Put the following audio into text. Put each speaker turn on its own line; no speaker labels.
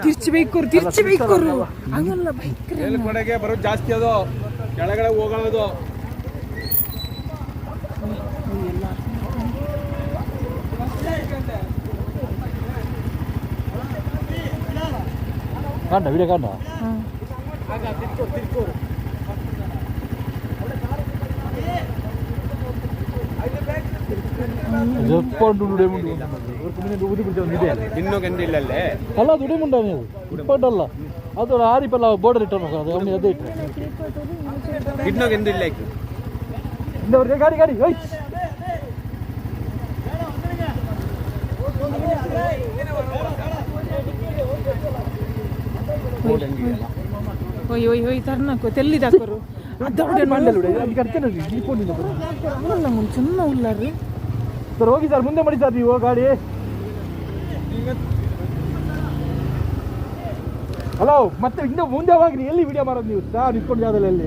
ತಿರ್ಚಬೇಕು ಹಂಗಲ್ಲ ಬೈಕ್
ಕಡೆಗೆ ಬರೋದು ಜಾಸ್ತಿ ಅದು ಕೆಳಗಡೆ ಹೋಗೋದು
ಕಾಂಡ ವಿಡಿಯೋ ಕಾಂಡ
ಇನ್ನೂ ಗಂಡಿಲ್ಲಲ್ಲೇ
ಅಲ್ಲ ದುಡಿ ಮುಂಡ ನೀವು ಇಪ್ಪಟ್ಟಲ್ಲ ಅದು ಆರಿಪಲ್ಲ ಬೋರ್ಡರ್ ಇಟ್ಟು ಅವನಿಗೆ ಅದೇ ಇಟ್ಟು
ಇನ್ನೂ ಗಂಡಿಲ್ಲ
ಇನ್ನವ್ರಿಗೆ ಗಾಡಿ ಗಾಡಿ
ಹೋಯ್ ಹೋಯ್ ಹೋಯ್ ತರ್ನಕ್ಕು ತೆಲ್ಲಿದಾಕರು ಚಿನ್ನ ಉಲ್ಲಾರಿ
ಸರ್ ಹೋಗಿ ಸರ್ ಮುಂದೆ ಮಾಡಿ ಸರ್ ನೀವು ಗಾಡಿ ಹಲೋ ಮತ್ತೆ ಇನ್ನು ಮುಂದೆ ಹೋಗ್ರಿ ಎಲ್ಲಿ ವಿಡಿಯೋ ಮಾಡೋದು ನೀವು ಸರ್ ನಿಂತ್ಕೊಂಡು ಜಾಗದಲ್ಲಿ